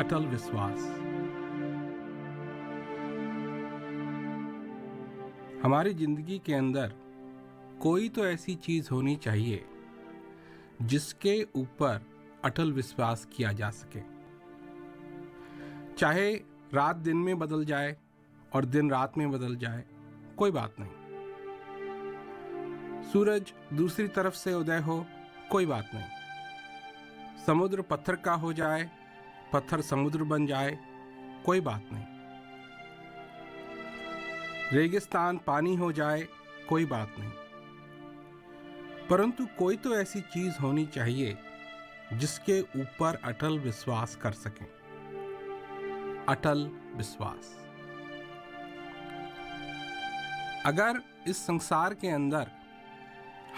अटल विश्वास। हमारी जिंदगी के अंदर कोई तो ऐसी चीज होनी चाहिए जिसके ऊपर अटल विश्वास किया जा सके। चाहे रात दिन में बदल जाए और दिन रात में बदल जाए, कोई बात नहीं। सूरज दूसरी तरफ से उदय हो, कोई बात नहीं। समुद्र पत्थर का हो जाए, पत्थर समुद्र बन जाए, कोई बात नहीं। रेगिस्तान पानी हो जाए, कोई बात नहीं। परंतु कोई तो ऐसी चीज होनी चाहिए जिसके ऊपर अटल विश्वास कर सकें। अटल विश्वास। अगर इस संसार के अंदर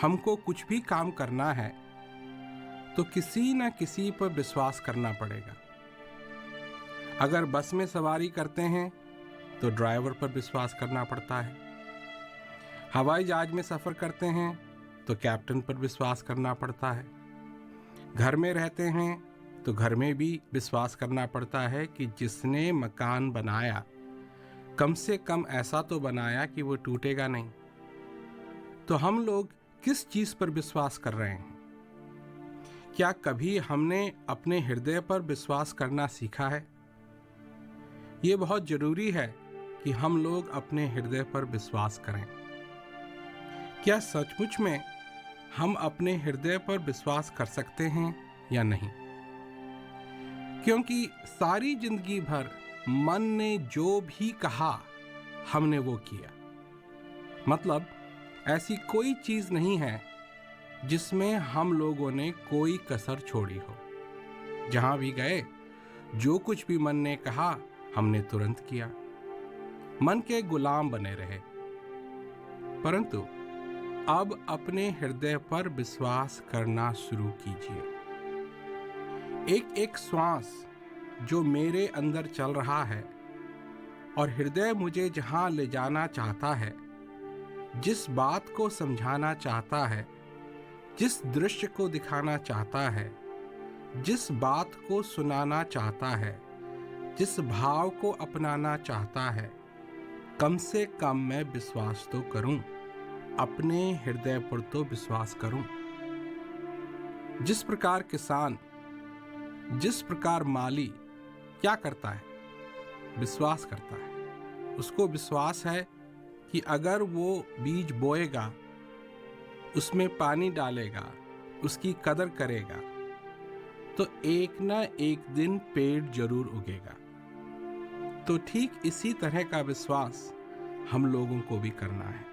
हमको कुछ भी काम करना है तो किसी न किसी पर विश्वास करना पड़ेगा। अगर बस में सवारी करते हैं तो ड्राइवर पर विश्वास करना पड़ता है। हवाई जहाज में सफर करते हैं तो कैप्टन पर विश्वास करना पड़ता है। घर में रहते हैं तो घर में भी विश्वास करना पड़ता है कि जिसने मकान बनाया कम से कम ऐसा तो बनाया कि वो टूटेगा नहीं। तो हम लोग किस चीज पर विश्वास कर रहे हैं? क्या कभी हमने अपने हृदय पर विश्वास करना सीखा है? ये बहुत जरूरी है कि हम लोग अपने हृदय पर विश्वास करें। क्या सचमुच में हम अपने हृदय पर विश्वास कर सकते हैं या नहीं? क्योंकि सारी जिंदगी भर मन ने जो भी कहा हमने वो किया। मतलब ऐसी कोई चीज नहीं है जिसमें हम लोगों ने कोई कसर छोड़ी हो। जहां भी गए, जो कुछ भी मन ने कहा हमने तुरंत किया। मन के गुलाम बने रहे। परंतु अब अपने हृदय पर विश्वास करना शुरू कीजिए। एक एक श्वास जो मेरे अंदर चल रहा है और हृदय मुझे जहां ले जाना चाहता है, जिस बात को समझाना चाहता है, जिस दृश्य को दिखाना चाहता है, जिस बात को सुनाना चाहता है, जिस भाव को अपनाना चाहता है, कम से कम मैं विश्वास तो करूं। अपने हृदय पर तो विश्वास करूं। जिस प्रकार किसान, जिस प्रकार माली क्या करता है? विश्वास करता है। उसको विश्वास है कि अगर वो बीज बोएगा, उसमें पानी डालेगा, उसकी कदर करेगा, तो एक न एक दिन पेड़ जरूर उगेगा। तो ठीक इसी तरह का विश्वास हम लोगों को भी करना है।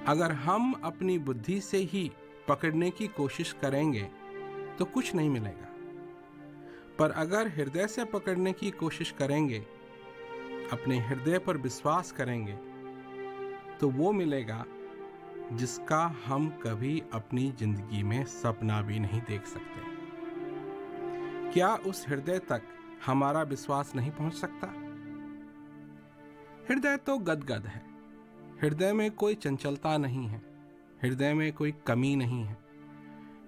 अगर हम अपनी बुद्धि से ही पकड़ने की कोशिश करेंगे तो कुछ नहीं मिलेगा। पर अगर हृदय से पकड़ने की कोशिश करेंगे, अपने हृदय पर विश्वास करेंगे, तो वो मिलेगा जिसका हम कभी अपनी जिंदगी में सपना भी नहीं देख सकते। क्या उस हृदय तक हमारा विश्वास नहीं पहुंच सकता? हृदय तो गदगद है। हृदय में कोई चंचलता नहीं है। हृदय में कोई कमी नहीं है।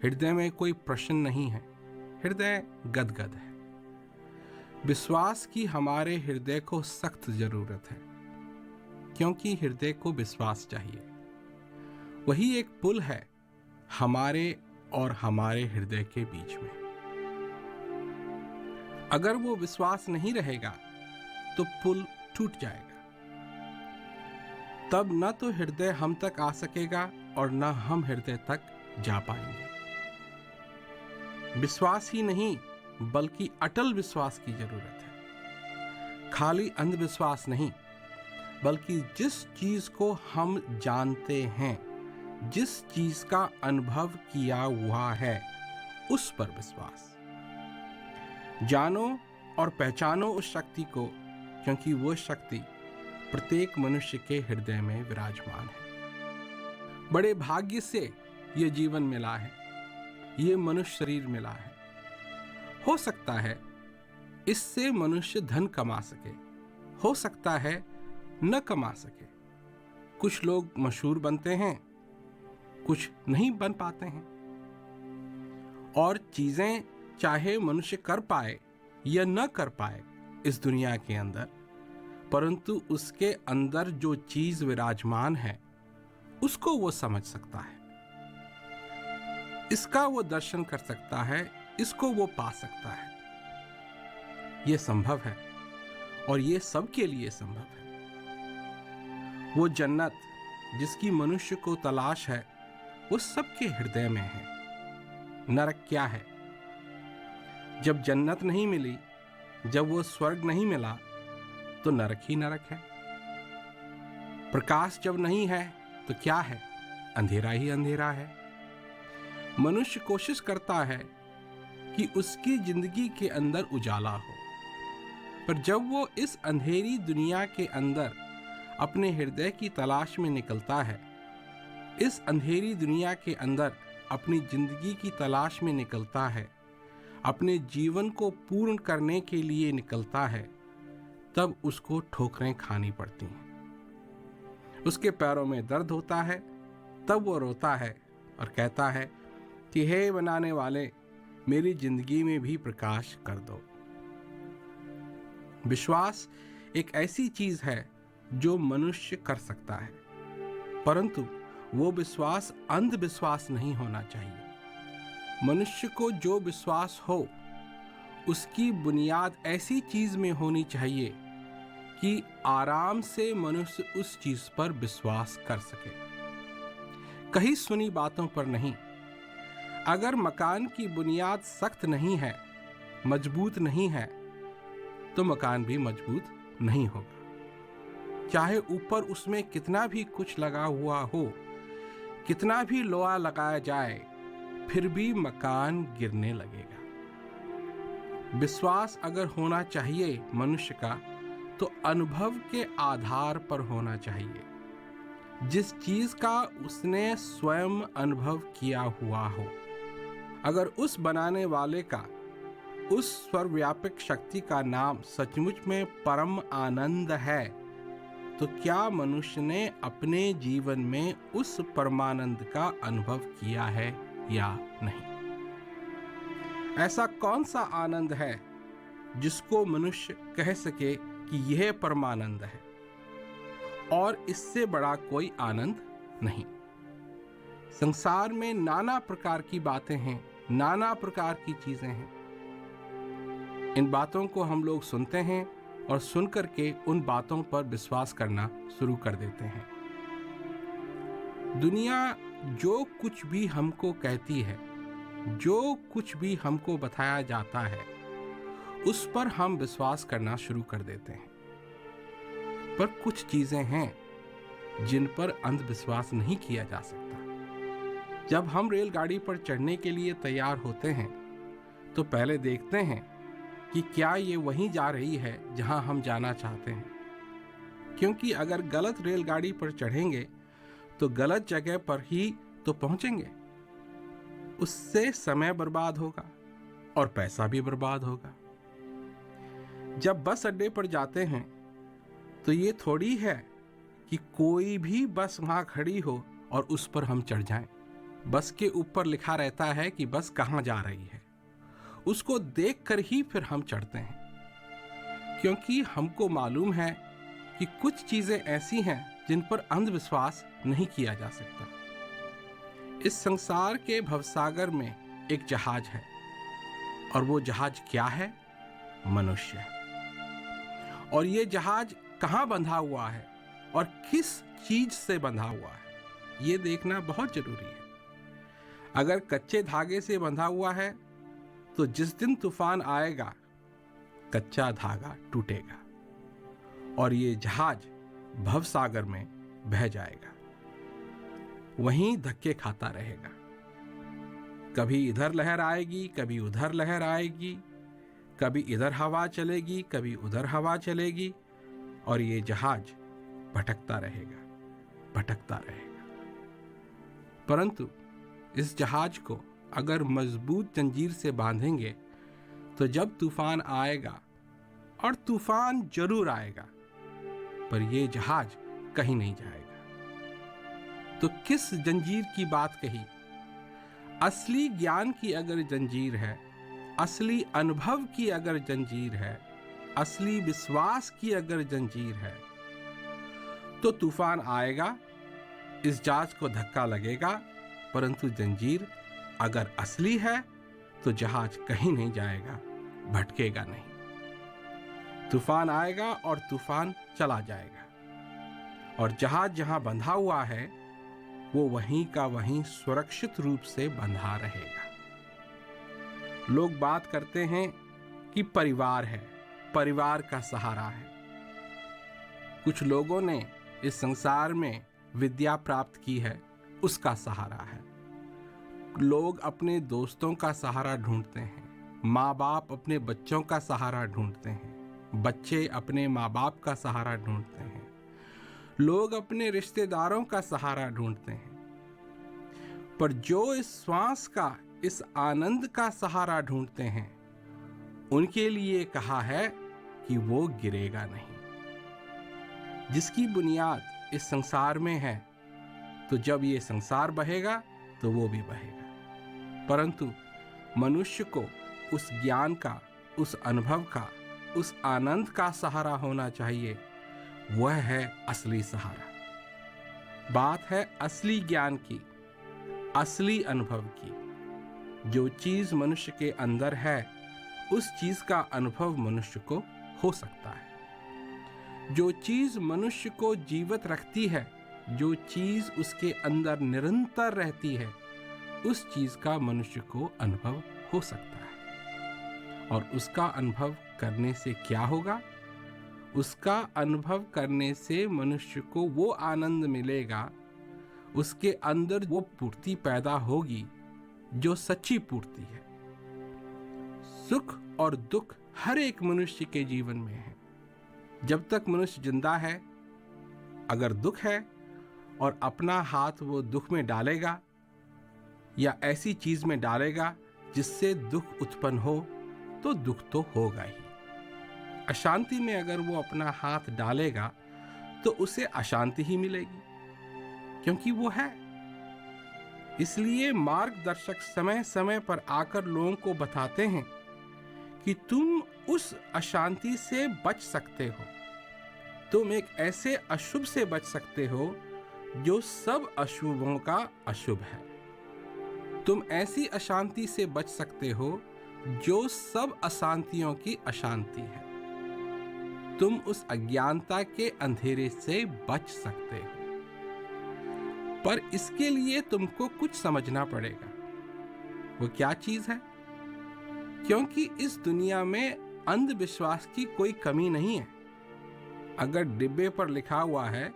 हृदय में कोई प्रश्न नहीं है। हृदय गदगद है। विश्वास की हमारे हृदय को सख्त जरूरत है, क्योंकि हृदय को विश्वास चाहिए। वही एक पुल है हमारे और हमारे हृदय के बीच में। अगर वो विश्वास नहीं रहेगा तो पुल टूट जाएगा। तब न तो हृदय हम तक आ सकेगा और न हम हृदय तक जा पाएंगे। विश्वास ही नहीं बल्कि अटल विश्वास की जरूरत है। खाली अंधविश्वास नहीं, बल्कि जिस चीज को हम जानते हैं, जिस चीज का अनुभव किया हुआ है, उस पर विश्वास। जानो और पहचानो उस शक्ति को, क्योंकि वो शक्ति प्रत्येक मनुष्य के हृदय में विराजमान है। बड़े भाग्य से ये जीवन मिला है, ये मनुष्य शरीर मिला है। हो सकता है इससे मनुष्य धन कमा सके, हो सकता है न कमा सके। कुछ लोग मशहूर बनते हैं, कुछ नहीं बन पाते हैं। और चीजें चाहे मनुष्य कर पाए या न कर पाए इस दुनिया के अंदर, परंतु उसके अंदर जो चीज विराजमान है उसको वो समझ सकता है, इसका वो दर्शन कर सकता है, इसको वो पा सकता है। ये संभव है और ये सबके लिए संभव है। वो जन्नत जिसकी मनुष्य को तलाश है वो सबके हृदय में है। नरक क्या है? जब जन्नत नहीं मिली, जब वो स्वर्ग नहीं मिला, तो नरक ही नरक है। प्रकाश जब नहीं है तो क्या है? अंधेरा ही अंधेरा है। मनुष्य कोशिश करता है कि उसकी जिंदगी के अंदर उजाला हो, पर जब वो इस अंधेरी दुनिया के अंदर अपने हृदय की तलाश में निकलता है, इस अंधेरी दुनिया के अंदर अपनी जिंदगी की तलाश में निकलता है, अपने जीवन को पूर्ण करने के लिए निकलता है, तब उसको ठोकरें खानी पड़ती हैं। उसके पैरों में दर्द होता है, तब वो रोता है और कहता है कि हे बनाने वाले, मेरी जिंदगी में भी प्रकाश कर दो। विश्वास एक ऐसी चीज है जो मनुष्य कर सकता है, परंतु वो विश्वास अंधविश्वास नहीं होना चाहिए। मनुष्य को जो विश्वास हो उसकी बुनियाद ऐसी चीज में होनी चाहिए कि आराम से मनुष्य उस चीज पर विश्वास कर सके, कहीं सुनी बातों पर नहीं। अगर मकान की बुनियाद सख्त नहीं है, मजबूत नहीं है, तो मकान भी मजबूत नहीं होगा। चाहे ऊपर उसमें कितना भी कुछ लगा हुआ हो, कितना भी लोहा लगाया जाए, फिर भी मकान गिरने लगेगा। विश्वास अगर होना चाहिए मनुष्य का, तो अनुभव के आधार पर होना चाहिए, जिस चीज का उसने स्वयं अनुभव किया हुआ हो। अगर उस बनाने वाले का, उस सर्वव्यापक शक्ति का नाम सचमुच में परम आनंद है, तो क्या मनुष्य ने अपने जीवन में उस परमानंद का अनुभव किया है या नहीं? ऐसा कौन सा आनंद है जिसको मनुष्य कह सके कि यह परमानंद है और इससे बड़ा कोई आनंद नहीं? संसार में नाना प्रकार की बातें हैं, नाना प्रकार की चीजें हैं। इन बातों को हम लोग सुनते हैं और सुनकर के उन बातों पर विश्वास करना शुरू कर देते हैं। दुनिया जो कुछ भी हमको कहती है, जो कुछ भी हमको बताया जाता है, उस पर हम विश्वास करना शुरू कर देते हैं। पर कुछ चीजें हैं जिन पर अंधविश्वास नहीं किया जा सकता। जब हम रेलगाड़ी पर चढ़ने के लिए तैयार होते हैं, तो पहले देखते हैं कि क्या ये वहीं जा रही है जहां हम जाना चाहते हैं, क्योंकि अगर गलत रेलगाड़ी पर चढ़ेंगे तो गलत जगह पर ही तो पहुंचेंगे। उससे समय बर्बाद होगा और पैसा भी बर्बाद होगा। जब बस अड्डे पर जाते हैं तो ये थोड़ी है कि कोई भी बस वहां खड़ी हो और उस पर हम चढ़ जाएं। बस के ऊपर लिखा रहता है कि बस कहां जा रही है, उसको देखकर ही फिर हम चढ़ते हैं, क्योंकि हमको मालूम है कि कुछ चीजें ऐसी हैं जिन पर अंधविश्वास नहीं किया जा सकता। इस संसार के भवसागर में एक जहाज है, और वो जहाज क्या है? मनुष्य है। और ये जहाज कहां बंधा हुआ है और किस चीज से बंधा हुआ है, ये देखना बहुत जरूरी है। अगर कच्चे धागे से बंधा हुआ है तो जिस दिन तूफान आएगा, कच्चा धागा टूटेगा और ये जहाज भवसागर में बह जाएगा, वहीं धक्के खाता रहेगा। कभी इधर लहर आएगी, कभी उधर लहर आएगी, कभी इधर हवा चलेगी, कभी उधर हवा चलेगी, और ये जहाज भटकता रहेगा, भटकता रहेगा। परंतु इस जहाज को अगर मजबूत जंजीर से बांधेंगे तो जब तूफान आएगा, और तूफान जरूर आएगा, पर यह जहाज कहीं नहीं जाएगा। तो किस जंजीर की बात कही? असली ज्ञान की अगर जंजीर है, असली अनुभव की अगर जंजीर है, असली विश्वास की अगर जंजीर है, तो तूफान आएगा, इस जहाज को धक्का लगेगा, परंतु जंजीर अगर असली है तो जहाज कहीं नहीं जाएगा, भटकेगा नहीं। तूफान आएगा और तूफान चला जाएगा, और जहाज जहां बंधा हुआ है वो वहीं का वहीं सुरक्षित रूप से बंधा रहेगा। लोग बात करते हैं कि परिवार है, परिवार का सहारा है। कुछ लोगों ने इस संसार में विद्या प्राप्त की है, उसका सहारा है। लोग अपने दोस्तों का सहारा ढूंढते हैं, माँ बाप अपने बच्चों का सहारा ढूंढते हैं, बच्चे अपने माँ बाप का सहारा ढूंढते हैं, लोग अपने रिश्तेदारों का सहारा ढूंढते हैं। पर जो इस श्वास का, इस आनंद का सहारा ढूंढते हैं, उनके लिए कहा है कि वो गिरेगा नहीं। जिसकी बुनियाद इस संसार में है, तो जब ये संसार बहेगा तो वो भी बहेगा। परंतु मनुष्य को उस ज्ञान का, उस अनुभव का, उस आनंद का सहारा होना चाहिए। वह है असली सहारा। बात है असली ज्ञान की, असली अनुभव की। जो चीज मनुष्य के अंदर है, उस चीज का अनुभव मनुष्य को हो सकता है। जो चीज मनुष्य को जीवित रखती है, जो चीज उसके अंदर निरंतर रहती है, उस चीज का मनुष्य को अनुभव हो सकता है। और उसका अनुभव करने से क्या होगा? उसका अनुभव करने से मनुष्य को वो आनंद मिलेगा, उसके अंदर वो पूर्ति पैदा होगी जो सच्ची पूर्ति है। सुख और दुख हर एक मनुष्य के जीवन में है। जब तक मनुष्य जिंदा है, अगर दुख है और अपना हाथ वो दुख में डालेगा या ऐसी चीज में डालेगा जिससे दुख उत्पन्न हो, तो दुख तो होगा ही। अशांति में अगर वो अपना हाथ डालेगा तो उसे अशांति ही मिलेगी, क्योंकि वो है। इसलिए मार्गदर्शक समय समय पर आकर लोगों को बताते हैं कि तुम उस अशांति से बच सकते हो, तुम एक ऐसे अशुभ से बच सकते हो जो सब अशुभों का अशुभ है। तुम ऐसी अशांति से बच सकते हो जो सब अशांतियों की अशांति है। तुम उस अज्ञानता के अंधेरे से बच सकते हो। पर इसके लिए तुमको कुछ समझना पड़ेगा। वो क्या चीज है? क्योंकि इस दुनिया में अंधविश्वास की कोई कमी नहीं है। अगर डिब्बे पर लिखा हुआ है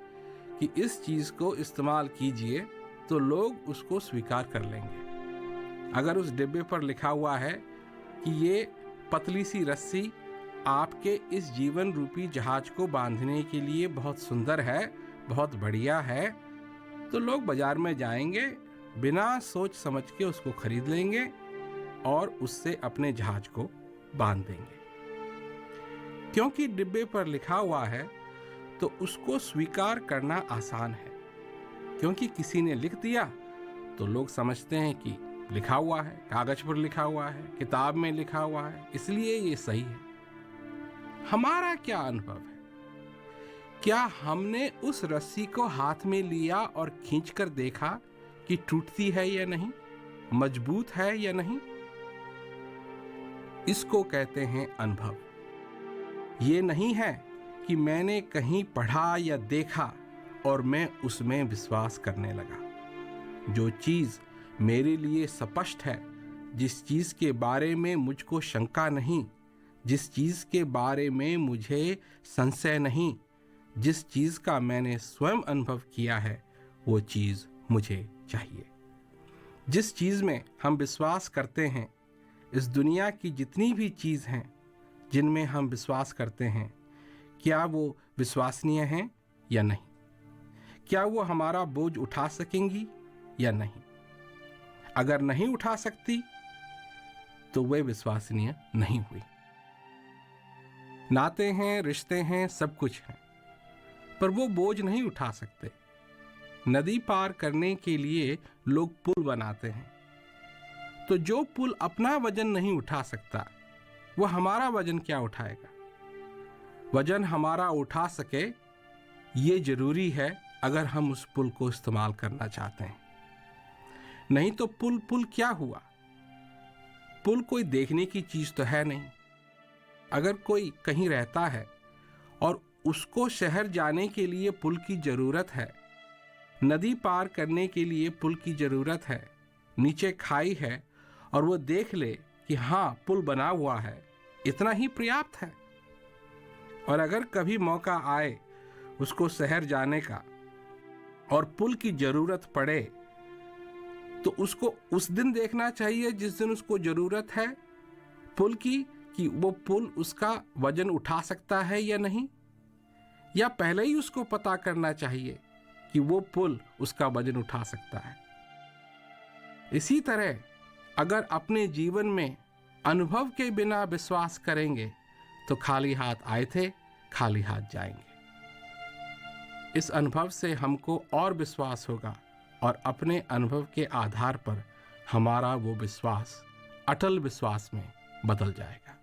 कि इस चीज को इस्तेमाल कीजिए, तो लोग उसको स्वीकार कर लेंगे। अगर उस डिब्बे पर लिखा हुआ है कि ये पतली सी रस्सी आपके इस जीवन रूपी जहाज को बांधने के लिए बहुत सुंदर है, बहुत बढ़िया है, तो लोग बाजार में जाएंगे, बिना सोच समझ के उसको खरीद लेंगे और उससे अपने जहाज को बांध देंगे। क्योंकि डिब्बे पर लिखा हुआ है तो उसको स्वीकार करना आसान है। क्योंकि किसी ने लिख दिया तो लोग समझते हैं कि लिखा हुआ है, कागज पर लिखा हुआ है, किताब में लिखा हुआ है, इसलिए ये सही है। हमारा क्या अनुभव है? क्या हमने उस रस्सी को हाथ में लिया और खींचकर देखा कि टूटती है या नहीं, मजबूत है या नहीं? इसको कहते हैं अनुभव। ये नहीं है कि मैंने कहीं पढ़ा या देखा और मैं उसमें विश्वास करने लगा। जो चीज मेरे लिए स्पष्ट है, जिस चीज के बारे में मुझको शंका नहीं, जिस चीज के बारे में मुझे संशय नहीं, जिस चीज का मैंने स्वयं अनुभव किया है, वो चीज मुझे चाहिए। जिस चीज में हम विश्वास करते हैं, इस दुनिया की जितनी भी चीज हैं जिनमें हम विश्वास करते हैं, क्या वो विश्वसनीय हैं या नहीं? क्या वो हमारा बोझ उठा सकेंगी या नहीं? अगर नहीं उठा सकती तो वे विश्वसनीय नहीं हुई। नाते हैं, रिश्ते हैं, सब कुछ है, पर वो बोझ नहीं उठा सकते। नदी पार करने के लिए लोग पुल बनाते हैं, तो जो पुल अपना वजन नहीं उठा सकता वो हमारा वजन क्या उठाएगा। वजन हमारा उठा सके ये जरूरी है अगर हम उस पुल को इस्तेमाल करना चाहते हैं। नहीं तो पुल क्या हुआ। पुल कोई देखने की चीज तो है नहीं। अगर कोई कहीं रहता है और उसको शहर जाने के लिए पुल की जरूरत है, नदी पार करने के लिए पुल की जरूरत है, नीचे खाई है और वो देख ले कि हाँ पुल बना हुआ है, इतना ही पर्याप्त है। और अगर कभी मौका आए उसको शहर जाने का और पुल की जरूरत पड़े तो उसको उस दिन देखना चाहिए जिस दिन उसको जरूरत है पुल की, कि वो पुल उसका वजन उठा सकता है या नहीं, या पहले ही उसको पता करना चाहिए कि वो पुल उसका वजन उठा सकता है। इसी तरह अगर अपने जीवन में अनुभव के बिना विश्वास करेंगे तो खाली हाथ आए थे खाली हाथ जाएंगे। इस अनुभव से हमको और विश्वास होगा और अपने अनुभव के आधार पर हमारा वो विश्वास अटल विश्वास में बदल जाएगा।